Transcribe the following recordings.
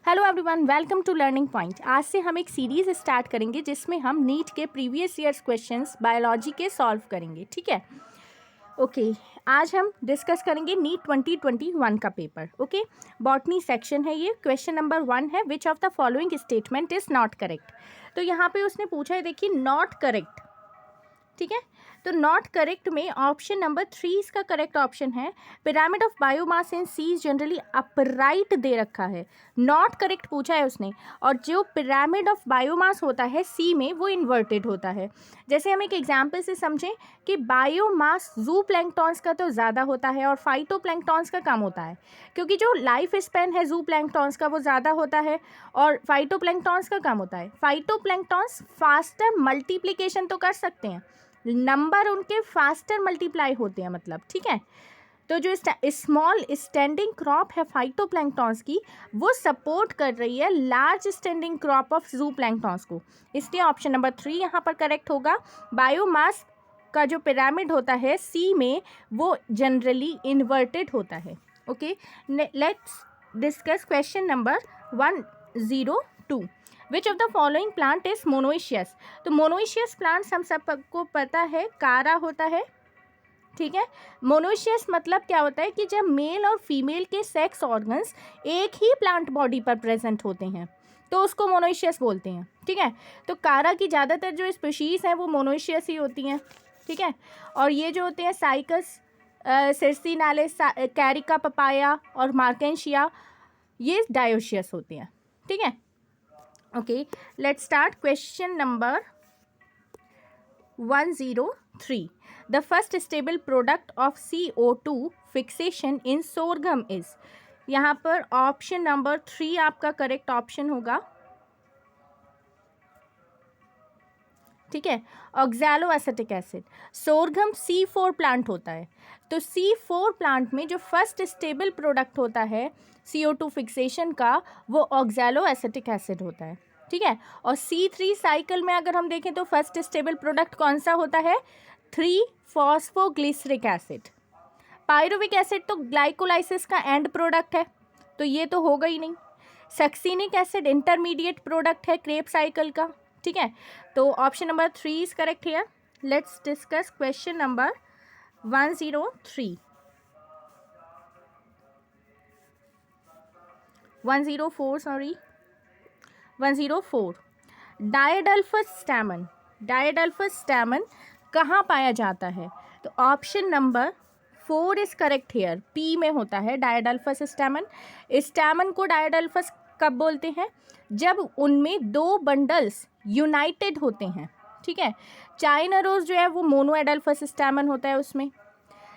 Hello everyone, welcome to learning point. आज से हम एक सीरीज़ स्टार्ट करेंगे जिसमें हम नीट के प्रीवियस ईयर्स क्वेश्चंस बायोलॉजी के सॉल्व करेंगे। ठीक है, ओके। आज हम डिस्कस करेंगे नीट 2021 का पेपर। ओके, बॉटनी सेक्शन है ये। क्वेश्चन नंबर 1 है, which of the following statement is not correct. तो यहाँ पे उसने पूछा है, देखिए नॉट करेक्ट। ठीक है, तो नॉट करेक्ट में ऑप्शन नंबर 3 इसका करेक्ट ऑप्शन है। Pyramid of biomass in sea generally upright दे रखा है, नॉट करेक्ट पूछा है उसने। और जो पिरामिड ऑफ बायोमास होता है सी में, वो इन्वर्टेड होता है। जैसे हम एक एग्जांपल से समझें कि बायोमास जू प्लैंक्टॉन्स का तो ज़्यादा होता है और फाइटो प्लैंक्टॉन्स का कम होता है, क्योंकि जो लाइफ स्पैन है जू प्लैंक्टॉन्स का वो ज़्यादा होता है और फाइटो प्लैंक्टॉन्स का कम होता है। फाइटो प्लैंक्टॉन्स फास्टर मल्टीप्लिकेशन तो कर सकते हैं, नंबर उनके फास्टर मल्टीप्लाई होते हैं, मतलब। ठीक है, तो जो स्मॉल स्टैंडिंग क्रॉप है फाइटोप्लैंक्टॉन्स की, वो सपोर्ट कर रही है लार्ज स्टैंडिंग क्रॉप ऑफ जू प्लैंक्टॉन्स को। इसलिए ऑप्शन नंबर 3 यहाँ पर करेक्ट होगा। बायोमास का जो पिरामिड होता है सी में, वो जनरली इन्वर्टेड होता है। Okay, let's discuss question number 102। Which of the following plant is monoecious. तो मोनोइशियस प्लांट्स हम सबको पता है कारा होता है। ठीक है, मोनोइशियस मतलब क्या होता है कि जब मेल और फीमेल के सेक्स ऑर्गन्स एक ही प्लांट बॉडी पर प्रेजेंट होते हैं तो उसको मोनोइशियस बोलते हैं। ठीक है, तो कारा की ज़्यादातर जो स्पीशीज़ हैं वो मोनोइशियस ही होती हैं। ठीक है, और ये जो होते हैं साइकस, सिरसिनालिस, कैरिका पपाया और मार्केंशिया, ये डायोशियस होती हैं। ठीक है, okay, let's start question number 103. The first stable product of CO2 fixation in sorghum is। यहाँ पर ऑप्शन नंबर 3 आपका करेक्ट ऑप्शन होगा। ठीक है, oxalo acetic acid. सोरघम C4 plant होता है, तो C4 प्लांट में जो फर्स्ट स्टेबल प्रोडक्ट होता है CO2 फिक्सेशन का, वो ऑक्सैलो एसिटिक एसिड होता है। ठीक है, और C3 साइकिल में अगर हम देखें तो फर्स्ट स्टेबल प्रोडक्ट कौन सा होता है, 3 फॉस्फोग्लिसरिक एसिड। पायरुविक एसिड तो ग्लाइकोलाइसिस का एंड प्रोडक्ट है, तो ये तो होगा ही नहीं। सक्सिनिक एसिड इंटरमीडिएट प्रोडक्ट है क्रेब साइकिल का। ठीक है, तो option number 3 is correct here. Let's discuss question number 104 डायडल्फस stamen. डायडल्फस stamen कहाँ पाया जाता है, तो option number 4 is correct here. P में होता है डायडल्फस स्टैमन। स्टैमन को डायडल्फस कब बोलते हैं, जब उनमें 2 बंडल्स यूनाइटेड होते हैं। ठीक है, चाइना रोज जो है वो मोनो एडल्फस स्टैमन होता है उसमें।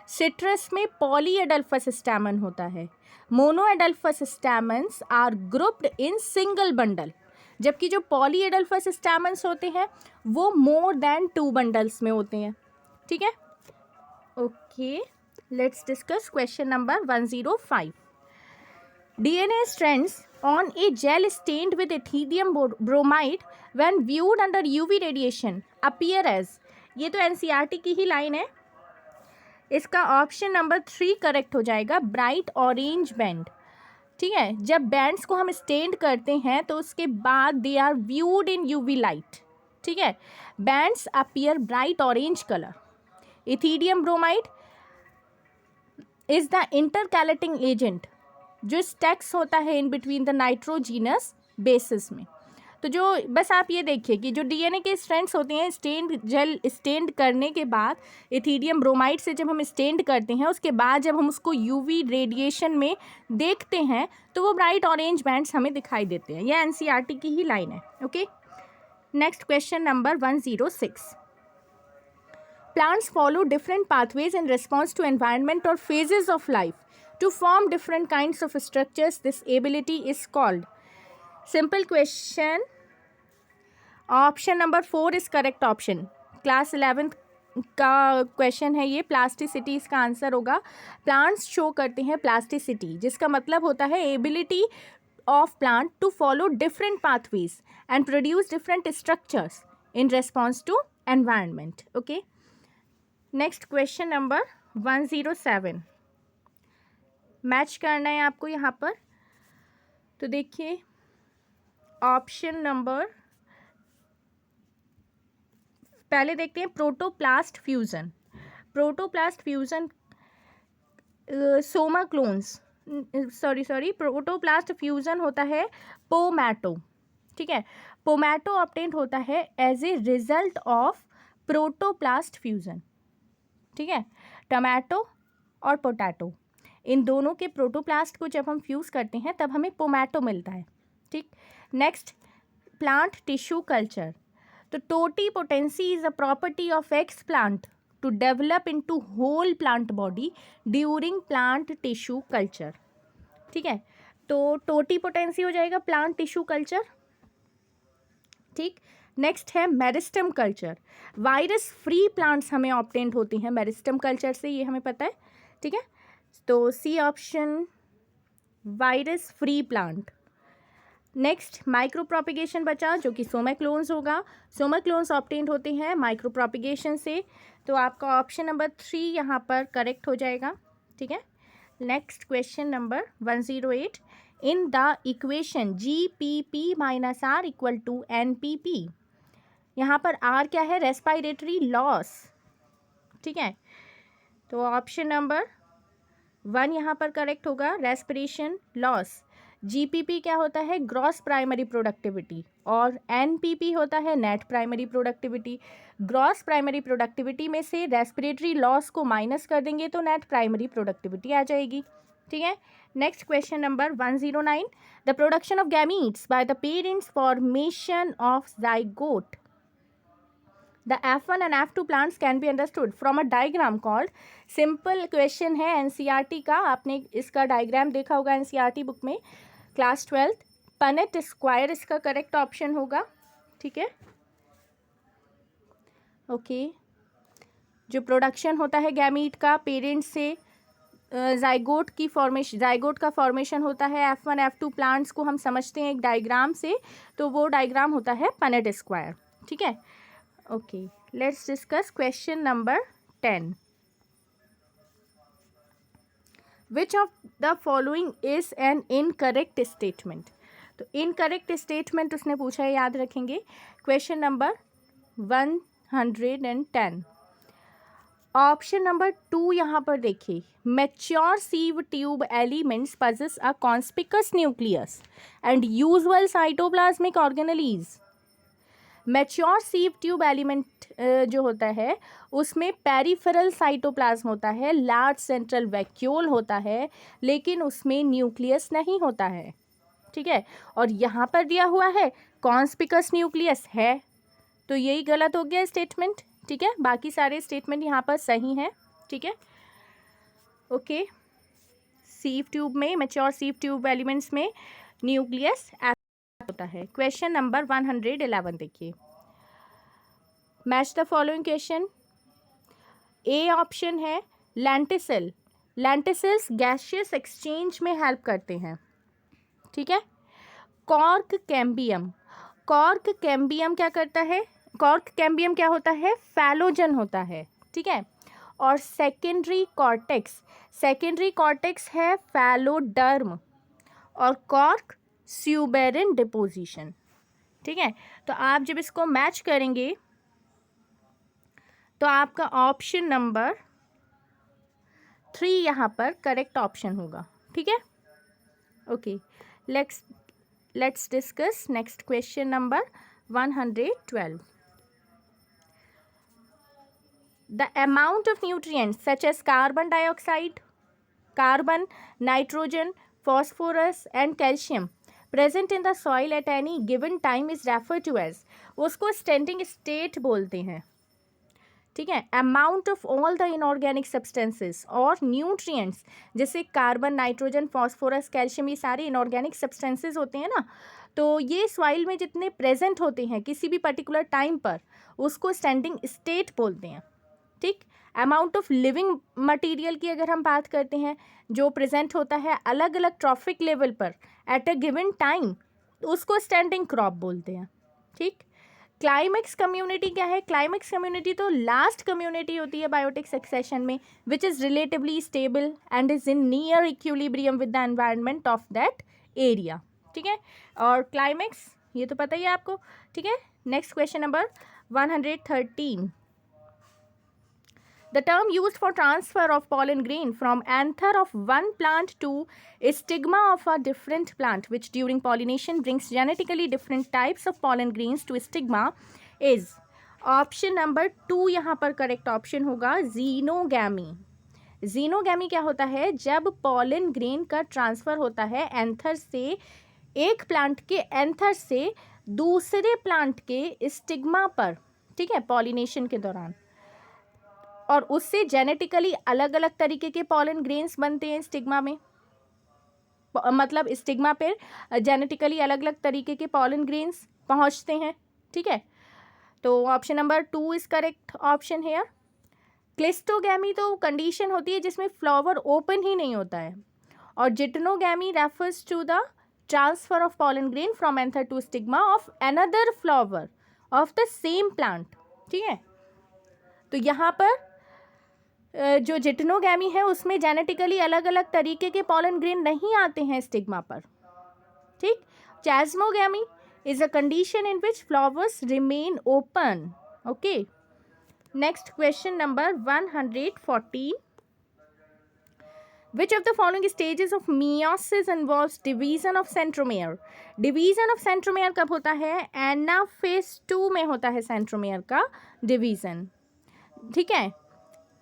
सिट्रस में पॉली एडल्फस स्टैमन होता है। Mono adelphous stamens are grouped in single bundle, जबकि जो पॉली एडल्फस स्टैमन्स होते हैं वो मोर देन 2 बंडल्स में होते हैं। ठीक है, okay, let's discuss question number 105। DNA strands on a gel stained with ethidium bromide when viewed under UV radiation appear as। ये तो NCERT की ही लाइन है। इसका ऑप्शन नंबर 3 करेक्ट हो जाएगा, ब्राइट ऑरेंज बैंड। ठीक है, जब बैंड्स को हम स्टेंड करते हैं तो उसके बाद they are viewed in UV light. ठीक है, bands appear bright orange colour. Ethidium bromide is the intercalating agent जो स्टैक्स होता है in between the nitrogenous bases में। तो जो बस आप ये देखिए कि जो DNA के स्ट्रैंड्स होते हैं, स्टेंड जेल स्टेंड करने के बाद इथीडियम ब्रोमाइड से जब हम स्टेंड करते हैं, उसके बाद जब हम उसको UV रेडिएशन में देखते हैं तो वो ब्राइट ऑरेंज बैंड्स हमें दिखाई देते हैं। यह NCERT की ही लाइन है। Okay, next question number 106। Plants follow different pathways in response to environment or phases of life to form different kinds of structures. This ability is called। Simple question, option number 4 is correct option. Class 11th का question है ये, plasticity इसका answer होगा। Plants show करते हैं plasticity, जिसका मतलब होता है ability of plant to follow different pathways and produce different structures in response to environment. Okay, next question number 107। मैच करना है आपको यहाँ पर, तो देखिए ऑप्शन नंबर, पहले देखते हैं protoplast fusion. Protoplast fusion soma clones, protoplast fusion होता है पोमैटो, ठीक है। पोमैटो ऑब्टेन्ड होता है as a result of protoplast fusion, ठीक है। टमाटो और पोटैटो, इन दोनों के प्रोटोप्लास्ट को जब हम फ्यूज़ करते हैं तब हमें पोमैटो मिलता है, ठीक। Next, plant tissue culture. तो totipotency is a property of X plant to develop into whole plant body during plant tissue culture, ठीक है। तो टोटीपोटेंसी हो जाएगा प्लांट टिश्यू कल्चर, ठीक। नेक्स्ट है meristem culture. Virus free plants हमें obtained होती हैं मेरिस्टम कल्चर से, ये हमें पता है, ठीक है। तो C option, virus free plant. Next, micro propagation बचा, जो कि सोमाक्लोन्स होगा। सोमाक्लोन्स ऑब्टेन्ड होते हैं माइक्रो प्रोपिगेशन से, तो आपका ऑप्शन नंबर 3 यहाँ पर करेक्ट हो जाएगा, ठीक है। Next question number 108, in the equation GPP - R = NPP, यहाँ पर R क्या है, रेस्पिरेटरी लॉस, ठीक है। तो ऑप्शन नंबर 1 यहाँ पर करेक्ट होगा, रेस्पिरेशन लॉस। GPP क्या होता है, ग्रॉस प्राइमरी प्रोडक्टिविटी, और NPP होता है net primary productivity. Gross primary productivity में से रेस्पिरेटरी लॉस को माइनस कर देंगे तो नेट प्राइमरी प्रोडक्टिविटी आ जाएगी, ठीक है। Next question number 109, the production of gametes by the parents, formation of zygote. The F1 and F2 plants can be understood from a diagram called, simple question है NCERT का, आपने इसका diagram देखा होगा NCERT book में, class 12th। Punnett square इसका correct option होगा, ठीक है। ओके, जो प्रोडक्शन होता है गैमीट का पेरेंट से, जाइगोट की फॉर्मेशन, जाइगोट का फॉर्मेशन होता है F1 F2 प्लांट्स को हम समझते हैं एक डायग्राम से, तो वो डायग्राम होता है पनेट स्क्वायर, ठीक है। Okay, let's discuss question number 10. Which of the following is an incorrect statement? तो incorrect statement उसने पूछा है, याद रखेंगे। क्वेश्चन नंबर 110, ऑप्शन नंबर 2 यहाँ पर देखिए, mature sieve tube elements possess a conspicuous nucleus and usual cytoplasmic organelles। Mature sieve tube element जो होता है उसमें पेरिफेरल साइटोप्लाज्म होता है, लार्ज सेंट्रल वैक्यूल होता है, लेकिन उसमें न्यूक्लियस नहीं होता है, ठीक है। और यहाँ पर दिया हुआ है कॉन्स्पिकस न्यूक्लियस है, तो यही गलत हो गया स्टेटमेंट, ठीक है। बाकी सारे स्टेटमेंट यहाँ पर सही हैं, ठीक है। ओके, सीव ट्यूब में, मैच्योर सीव ट्यूब एलिमेंट्स में न्यूक्लियस होता है। क्वेश्चन नंबर 111 देखिए, match the following question. A option है लेंटिसिल, लेंटिसिल्स गैसियस एक्सचेंज में हेल्प करते हैं, ठीक है। कॉर्क कैम्बियम, कॉर्क कैम्बियम क्या करता है, कॉर्क कैम्बियम क्या होता है, फैलोजन होता है, ठीक है। और सेकेंडरी कॉर्टेक्स, सेकेंडरी कॉर्टेक्स है फैलोडर्म, और कॉर्क स्यूबेरिन डिपोजिशन, ठीक है। तो आप जब इसको मैच करेंगे तो आपका ऑप्शन नंबर 3 यहाँ पर करेक्ट ऑप्शन होगा, ठीक है। Okay, let's discuss next question number 112। The amount of nutrients such as carbon dioxide, carbon, nitrogen, phosphorus and calcium present in the soil at any given time is referred to as, उसको standing state बोलते हैं, ठीक है। Amount of all the inorganic substances और nutrients, जैसे carbon, nitrogen, phosphorus, calcium, ये सारे inorganic substances होते हैं ना, तो ये सॉइल में जितने प्रेजेंट होते हैं किसी भी पर्टिकुलर टाइम पर, उसको स्टैंडिंग स्टेट बोलते हैं, ठीक। अमाउंट ऑफ लिविंग मटेरियल की अगर हम बात करते हैं, जो प्रेजेंट होता है अलग अलग ट्रॉफिक लेवल पर एट अ गिवन टाइम, उसको स्टैंडिंग क्रॉप बोलते हैं, ठीक। क्लाइमेक्स कम्युनिटी क्या है, क्लाइमेक्स कम्युनिटी तो लास्ट कम्युनिटी होती है बायोटिक सक्सेशन में, which is relatively stable and is in near equilibrium with the environment of that area, ठीक है। और क्लाइमेक्स ये तो पता ही है आपको, ठीक है। Next question number 113. The term used for transfer of pollen grain from anther of one plant to stigma of a different plant, which during pollination brings genetically different types of pollen grains to stigma, is option number 2 यहाँ पर correct option होगा xenogamy. Xenogamy क्या होता है? जब pollen grain का transfer होता है एंथर से, एक प्लांट के एंथर से दूसरे प्लांट के स्टिग्मा पर, ठीक है, पॉलिनेशन के दौरान, और उससे जेनेटिकली अलग अलग तरीके के पॉलन ग्रेन्स बनते हैं स्टिग्मा में, मतलब स्टिग्मा पर जेनेटिकली अलग अलग तरीके के पॉलन ग्रेन्स पहुंचते हैं, ठीक है। तो option number 2 is correct option है। क्लिस्टोगैमी तो कंडीशन होती है जिसमें फ्लावर ओपन ही नहीं होता है, और geitonogamy refers to the transfer of pollen grain from anther to stigma of another flower of the same plant, ठीक है। तो यहाँ पर जो जिटनोगैमी है उसमें जेनेटिकली अलग अलग तरीके के पॉलन ग्रेन नहीं आते हैं स्टिग्मा पर, ठीक। Chasmogamy is a condition in which flowers remain open, okay. Next question number 114. Which of the following stages of meiosis involves division of centromere? Division of centromere कब होता है? एनाफेज 2 में होता है centromere का डिवीजन, ठीक है।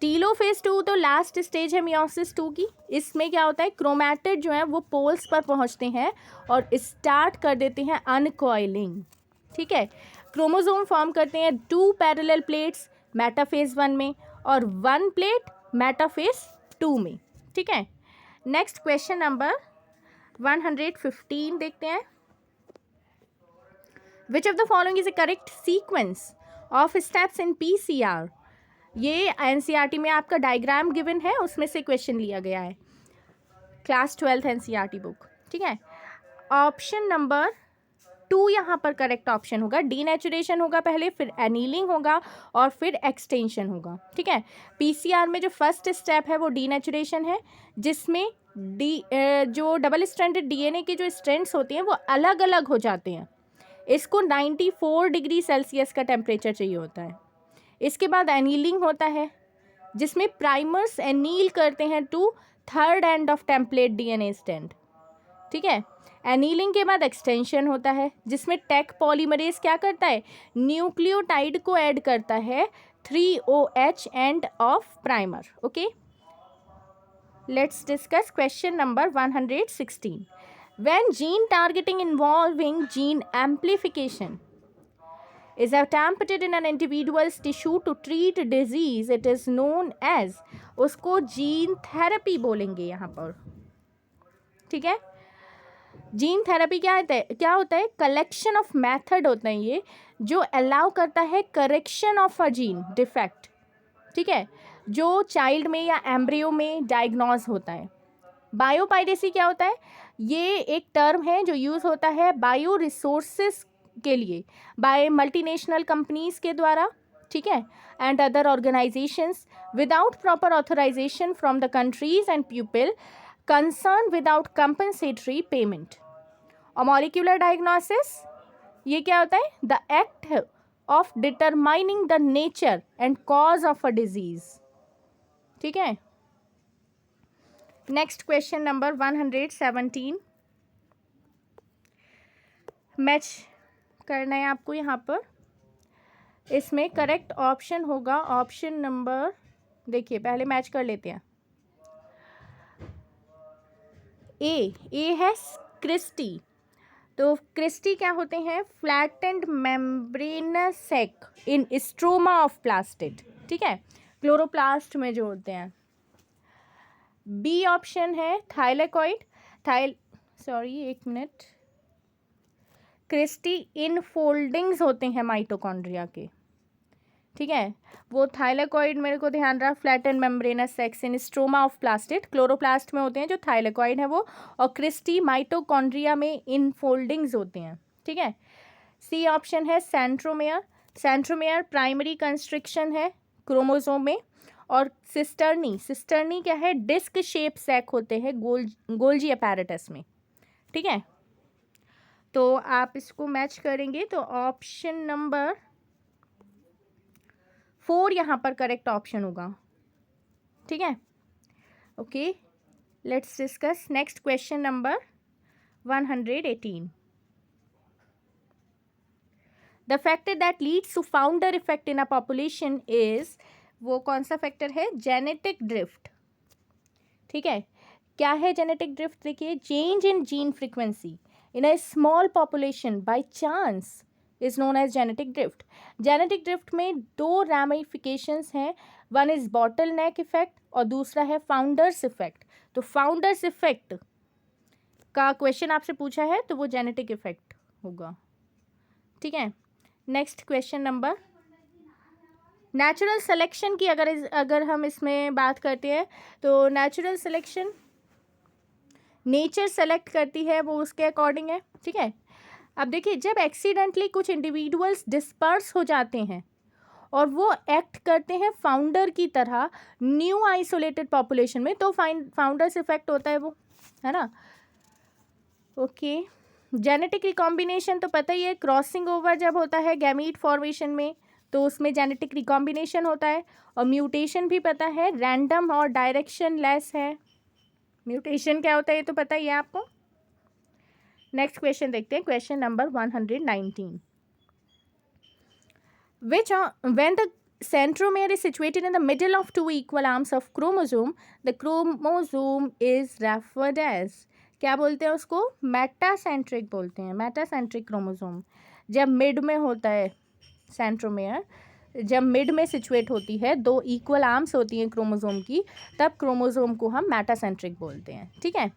टीलोफेज 2 तो लास्ट स्टेज है मियोसिस 2 की। इसमें क्या होता है? क्रोमैटिड जो है वो पोल्स पर पहुंचते हैं और स्टार्ट कर देते हैं अनकॉइलिंग, ठीक है। क्रोमोसोम फॉर्म करते हैं 2 पैरेलल प्लेट्स मेटाफेज 1 में और 1 प्लेट मेटाफेज 2 में, ठीक है। नेक्स्ट क्वेश्चन नंबर 115 देखते हैं। Which of the following is a correct sequence of steps in PCR? ये NCERT में आपका डायग्राम गिवन है, उसमें से क्वेश्चन लिया गया है, क्लास 12 NCERT बुक, ठीक है। ऑप्शन नंबर 2 यहाँ पर करेक्ट ऑप्शन होगा। डीनेचुरेशन होगा पहले, फिर एनीलिंग होगा और फिर एक्सटेंशन होगा, ठीक है। PCR में जो फर्स्ट स्टेप है वो डीनेचुरेशन है, जिसमें जो डबल स्ट्रैंडेड DNA के जो स्ट्रैंड्स होते हैं वो अलग अलग हो जाते हैं। इसको 94 डिग्री सेल्सियस का टेम्परेचर चाहिए होता है। इसके बाद एनीलिंग होता है, जिसमें प्राइमर्स एनील करते हैं to third end of template DNA strand, ठीक है। एनीलिंग के बाद एक्सटेंशन होता है, जिसमें टेक पॉलीमरेज क्या करता है? न्यूक्लियोटाइड को ऐड करता है 3OH end of primer, okay. Let's discuss question number 116. When gene targeting involving gene amplification is attempted in an individual's tissue to treat disease, it is known as, उसको gene therapy बोलेंगे यहाँ पर, ठीक है। Gene therapy क्या होता है? Collection of method होता है ये, जो अलाउ करता है correction of a gene defect, ठीक है, जो चाइल्ड में या एम्ब्रियो में डायग्नोज होता है। बायोपाइरेसी क्या होता है? ये एक टर्म है जो यूज़ होता है बायो रिसोर्सेज के लिए बाय मल्टीनेशनल कंपनीज के द्वारा, ठीक है, and other organisations without proper authorisation from the countries and people concern without compensatory payment. और मॉलिक्यूलर डायग्नोसिस ये क्या होता है? The act of determining the nature and cause of a disease, ठीक है। नेक्स्ट क्वेश्चन नंबर 117 मैच करना है आपको यहाँ पर। इसमें करेक्ट ऑप्शन होगा ऑप्शन नंबर, देखिए पहले मैच कर लेते हैं। ए है क्रिस्टी। तो क्रिस्टी क्या होते हैं? Flattened membranous sac in stroma of plastid, ठीक है, क्लोरोप्लास्ट में जो होते हैं। बी ऑप्शन है थाइलेकॉइड, एक मिनट, क्रिस्टी इन फोल्डिंग्स होते हैं माइटोकॉन्ड्रिया के, ठीक है। वो थाइलेकॉइड मेरे को ध्यान रहा, flattened membranes sex in stroma of plastid, chloroplast में होते हैं जो थाइलेकॉइड है वो, और क्रिस्टी माइटोकॉन्ड्रिया में इन फोल्डिंग्स होते हैं, ठीक है। सी ऑप्शन है सेंट्रोमेयर। सेंट्रोमेयर प्राइमरी कंस्ट्रिक्शन है क्रोमोसोम में, और सिस्टर्नी क्या है? डिस्क शेप सैक होते हैं गोल्जी अपैरेटस में, ठीक है। तो आप इसको मैच करेंगे तो ऑप्शन नंबर 4 यहाँ पर करेक्ट ऑप्शन होगा, ठीक है। Okay, let's discuss next question number 118. The factor that leads to founder effect in a population is, वो कौन सा फैक्टर है? जेनेटिक ड्रिफ्ट, ठीक है। क्या है जेनेटिक ड्रिफ्ट? देखिए, change in gene frequency in a small population by chance is known as genetic drift. Genetic drift में दो रैमिफिकेशंस हैं, one is bottle neck effect और दूसरा है फाउंडर्स इफेक्ट। तो फाउंडर्स इफेक्ट का क्वेश्चन आपसे पूछा है तो वो जेनेटिक इफेक्ट होगा, ठीक है। Next question number, natural selection की अगर हम इसमें बात करते हैं तो नेचुरल सिलेक्शन नेचर सेलेक्ट करती है, वो उसके अकॉर्डिंग है, ठीक है। अब देखिए, जब एक्सीडेंटली कुछ इंडिविजुअल्स डिस्पर्स हो जाते हैं और वो एक्ट करते हैं फाउंडर की तरह न्यू आइसोलेटेड पॉपुलेशन में, तो फाउंडर्स इफेक्ट होता है वो, है ना। ओके, जेनेटिक रिकॉम्बिनेशन तो पता ही है, क्रॉसिंग ओवर जब होता है गैमीट फॉर्मेशन में तो उसमें जेनेटिक रिकॉम्बिनेशन होता है। और म्यूटेशन भी पता है, रैंडम और डायरेक्शन लेस है। म्यूटेशन क्या होता है ये तो पता ही है आपको। नेक्स्ट क्वेश्चन देखते हैं, question number 119. Which when the centromere is situated in the middle of two equal arms of chromosome, the chromosome is referred as, क्या बोलते हैं उसको? मेटासेंट्रिक बोलते हैं, मेटासेंट्रिक क्रोमोसोम। जब मिड में होता है सेंट्रोमेयर, जब मिड में सिचुएट होती है, दो इक्वल आर्म्स होती हैं क्रोमोसोम की, तब क्रोमोसोम को हम मेटासेंट्रिक बोलते हैं, ठीक है।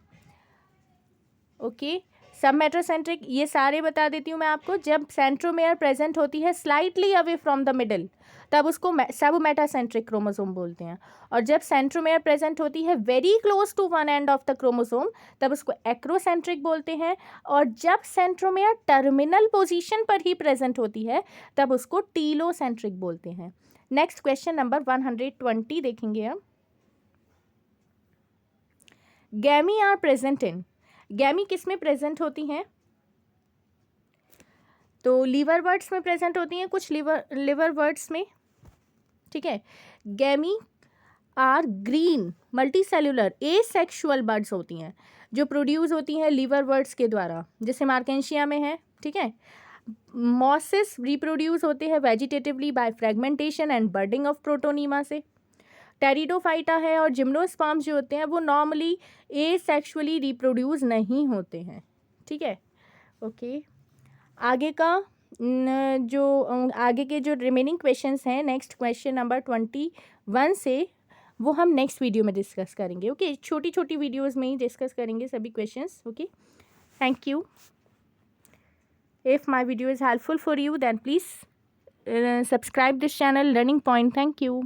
ओके, सब मेटासेंट्रिक ये सारे बता देती हूँ मैं आपको। जब सेंट्रोमेयर प्रेजेंट होती है slightly away from the middle, तब उसको सब मेटासेंट्रिक क्रोमोसोम बोलते हैं। और जब सेंट्रोमेयर प्रेजेंट होती है very close to one end of the chromosome, तब उसको एक्रोसेंट्रिक बोलते हैं। और जब सेंट्रोमेयर टर्मिनल पोजीशन पर ही प्रेजेंट होती है, तब उसको टीलोसेंट्रिक बोलते हैं। नेक्स्ट क्वेश्चन नंबर 120 देखेंगे हम। गैमी आर प्रेजेंट इन, गैमी किस में प्रेजेंट होती हैं? तो लीवर वर्ड्स में प्रेजेंट होती हैं, कुछ लिवर वर्ड्स में, ठीक है। गैमी are green multicellular asexual birds होती हैं, जो प्रोड्यूस होती हैं लीवर वर्ड्स के द्वारा, जैसे मार्केंशिया में है, ठीक है। मॉसिस रिप्रोड्यूस होते हैं vegetatively by fragmentation and budding of protonema से। टेरिडोफाइटा है और जिम्नोस्पर्म्स जो होते हैं वो नॉर्मली एसेक्सुअली रिप्रोड्यूस नहीं होते हैं, ठीक है। ओके, आगे का जो आगे के जो रिमेनिंग क्वेश्चंस हैं, नेक्स्ट क्वेश्चन नंबर 21 से, वो हम नेक्स्ट वीडियो में डिस्कस करेंगे। ओके, छोटी छोटी वीडियोस में ही डिस्कस करेंगे सभी questions. Okay, thank you. If my video is helpful for you then please subscribe this channel Learning Point. Thank you.